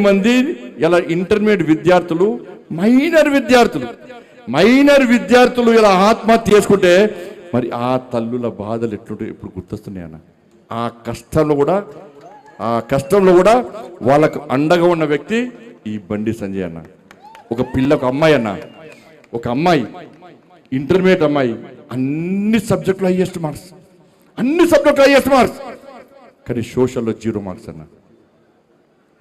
మంది ఇలా ఇంటర్మీడియట్ విద్యార్థులు మైనర్ విద్యార్థులు ఇలా ఆత్మహత్య చేసుకుంటే మరి ఆ తల్లుల బాధలు ఎట్లుంటాయి ఇప్పుడు గుర్తొస్తున్నాయన్న. ఆ కష్టంలో కూడా వాళ్ళకు అండగా ఉన్న వ్యక్తి ఈ బండి సంజయ్ అన్న. ఒక అమ్మాయి ఇంటర్మీడియట్ అమ్మాయి అన్ని సబ్జెక్టులు హైయెస్ట్ మార్క్స్ కానీ సోషల్లో 0 మార్క్స్ అన్న.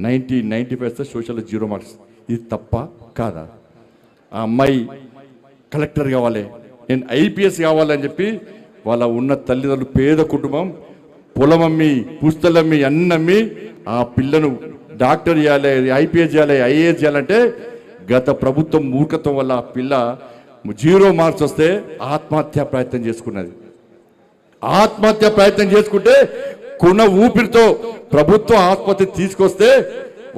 95 సోషల్లో 0 మార్క్స్. ఇది తప్ప కాదా? ఆ అమ్మాయి కలెక్టర్ కావాలి, నేను IPS కావాలని చెప్పి వాళ్ళ ఉన్న తల్లిదండ్రులు పేద కుటుంబం పొలం అమ్మి పుస్తలమ్మి అన్నమ్మి ఆ పిల్లను డాక్టర్ చేయాలి, IPS చేయాలి, IAS చేయాలంటే గత ప్రభుత్వం మూర్ఖత్వం వల్ల ఆ పిల్ల 0 మార్క్స్ వస్తే ఆత్మహత్య ప్రయత్నం చేసుకుంటే కొన ఊపిరితో ప్రభుత్వం ఆత్మహత్య తీసుకొస్తే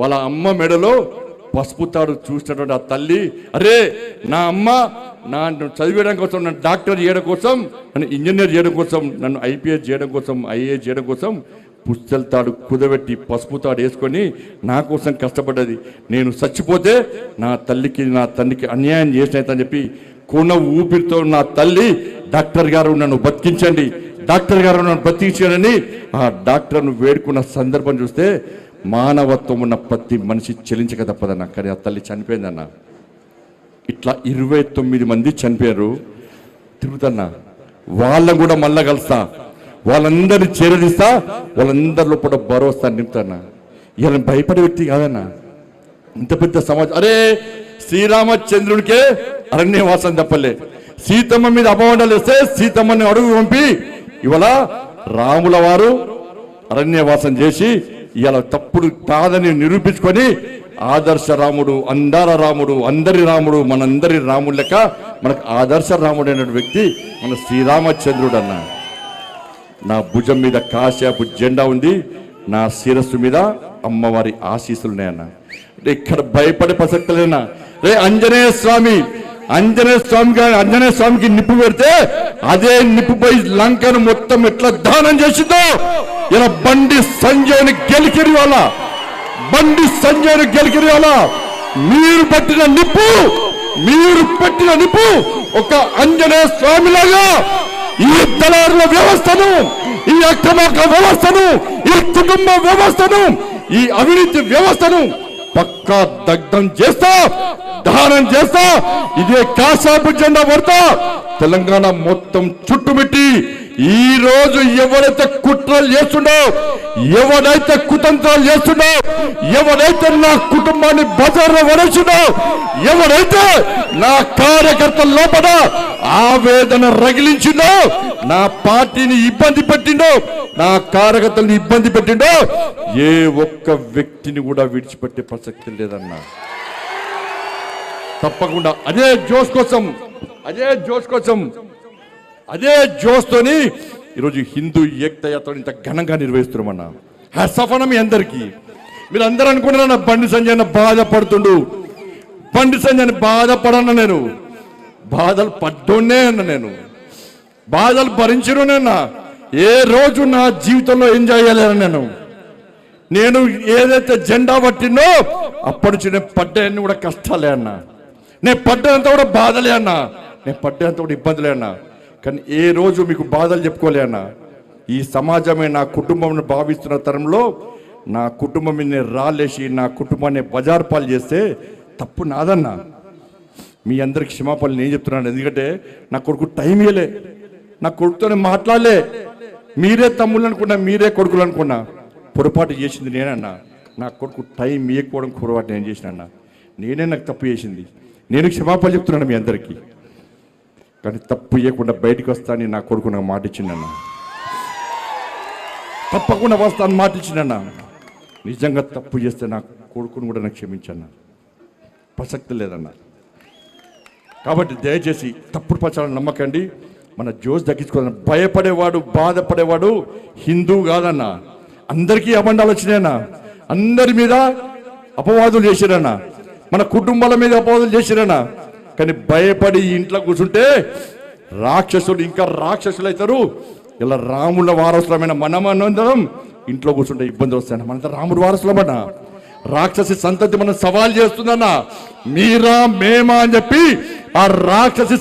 వాళ్ళ అమ్మ మెడలో పసుపు తాడు చూసినటువంటి ఆ తల్లి, అరే నా అమ్మ నన్ను చదివేయడం కోసం, నన్ను డాక్టర్ చేయడం కోసం, నన్ను ఇంజనీర్ చేయడం కోసం, నన్ను IPS చేయడం కోసం, IAS చేయడం కోసం పుస్తల తాడు కుదబెట్టి పసుపు తాడు వేసుకొని నా కోసం కష్టపడ్డది. నేను చచ్చిపోతే నా తండ్రికి అన్యాయం చేసినని చెప్పి కొన ఊపిరితో నా తల్లి డాక్టర్ గారు నన్ను బతికించండి ఆ డాక్టర్ను వేడుకున్న సందర్భం చూస్తే మానవత్వం ఉన్న ప్రతి మనిషి చెలించక తప్పదన్న. కానీ ఆ తల్లి చనిపోయిందన్న. ఇట్లా 29 మంది చనిపోయారు. తిరుగుతున్నా వాళ్ళని కూడా మళ్ళా కలుస్తా, వాళ్ళందరినీ చేరదీస్తా, వాళ్ళందరి లోపల భరోసా నింపుతాన్నా. ఇలా భయపడే వ్యక్తి కాదన్నా. ఇంత పెద్ద సమాజం. అరే శ్రీరామచంద్రుడికే అరణ్యవాసం తప్పలే, సీతమ్మ మీద అపవాదాలు వేస్తే సీతమ్మని అడుగు పంపి ఇవాళ రాముల వారు అరణ్యవాసం చేసి ఇవాళ తప్పుడు కాదని నిరూపించుకొని ఆదర్శ రాముడు, అందాల రాముడు, అందరి రాముడు, మనందరి రాముడు లెక్క మనకు ఆదర్శ రాముడు అనే వ్యక్తి మన శ్రీరామచంద్రుడు అన్న. నా భుజం మీద కాశ్యపు జెండా ఉంది, నా శిరస్సు మీద అమ్మవారి ఆశీస్సులు ఉన్నాయన్న. ఇక్కడ భయపడే ప్రసక్తులేనా? రే ఆంజనేయ స్వామికి నిప్పు పెడితే అదే నిప్పుపై లంకను మొత్తం ఎట్లా దానం చేసిందో ఇలా బండి సంజయ్ని గెలికిరి వాళ్ళ మీరు పెట్టిన నిప్పు ఒక ఆంజనేయ స్వామిలాగా ఈ దళారుల వ్యవస్థను, ఈ అక్రమార్క వ్యవస్థను, ఈ కుటుంబ వ్యవస్థను, ఈ అవినీతి వ్యవస్థను పక్కా దగ్ధం చేస్తా, దహనం చేస్తా, ఇదే కాసాపు జెండా పడతా తెలంగాణ మొత్తం చుట్టుమిట్టి ఈ రోజు ఎవరైతే కుట్రలు చేస్తుండో, ఎవరైతే కుతంత్రాలు చేస్తుండో, ఎవరైతే నా కుటుంబాన్ని బజార్లో వడేసిండో, ఎవరైతే నా కార్యకర్తల లోపల ఆవేదన రగిలించిండో, నా పార్టీని ఇబ్బంది పెట్టిండో, నా కార్యకర్తలను ఇబ్బంది పెట్టిండో, ఏ ఒక్క వ్యక్తిని కూడా విడిచిపెట్టే ప్రసక్తి లేదన్నా. తప్పకుండా అదే జోస్తోని ఈరోజు హిందూ ఏకతా యాత్ర ఇంత ఘనంగా నిర్వహిస్తున్నామన్నా. హ్యాట్సాఫ్ మీ అందరికీ. మీరు అందరూ అనుకుంటున్నా బండి సంజయ్ బాధపడుతుండు, బండి సంజయ్ బాధపడన్నా, నేను బాధలు పడ్డోనే అన్న, నేను బాధలు భరించరునేనా. ఏ రోజు నా జీవితంలో ఎంజాయ్ చేయలేను. నేను ఏదైతే జెండా పట్టినో అప్పటి నుంచి నేను పడ్డాయన్ని కూడా కష్టాలే అన్నా, నేను పడ్డంత కూడా బాధలే అన్నా, నేను పడ్డంత కూడా ఇబ్బందులే అన్నా. కానీ ఏ రోజు మీకు బాధలు చెప్పుకోలే అన్నా. ఈ సమాజమే నా కుటుంబం భావిస్తున్న తరంలో నా కుటుంబం మీద రాలేసి నా కుటుంబాన్ని బజార్ పాలు చేస్తే తప్పు నాదన్నా. మీ అందరికి క్షమాపణలు నేను చెప్తున్నాను. ఎందుకంటే నా కొడుకు టైం ఇవ్వలే, నా కొడుకుతోనే మాట్లాడలే. మీరే తమ్ముళ్ళు అనుకున్నా, మీరే కొడుకులు అనుకున్నా, పొరపాటు చేసింది నేనన్నా. నా కొడుకు టైం ఇవ్వకపోవడం పొరపాటు నేను చేసినన్నా. నేనే నాకు తప్పు చేసింది. నేను క్షమాపణలు చెప్తున్నాను మీ అందరికీ. కానీ తప్పు ఇవ్వకుండా బయటకు వస్తానని నా కొడుకు నాకు మాట ఇచ్చిందన్నా. తప్పకుండా వస్తాను మాట ఇచ్చిందన్నా. నిజంగా తప్పు చేస్తే నా కొడుకును కూడా నాకు క్షమించన్నా, ప్రసక్తి లేదన్నా. కాబట్టి దయచేసి తప్పుడు ప్రచారం నమ్మకండి. మన జోష్ దక్కించుకోవాలన్న. భయపడేవాడు, బాధపడేవాడు హిందూ కాదన్నా. అందరికీ అబండాలు వచ్చినాయన్నా, అందరి మీద అపవాదులు చేసిరన్నా, మన కుటుంబాల మీద అపవాదులు చేసిరన్నా. కానీ భయపడి ఇంట్లో కూర్చుంటే రాక్షసులు ఇంకా రాక్షసులు అవుతారు. ఇలా రాముల వారసులమైన మనమందరం ఇంట్లో కూర్చుంటే ఇబ్బంది వస్తాయి. మనంతా రాముడు వారసులమన్నా. రాక్షసి సంతతి మనం సవాల్ చేస్తుందన్న, మీరా మేమా అని చెప్పి ఆ రాక్షసి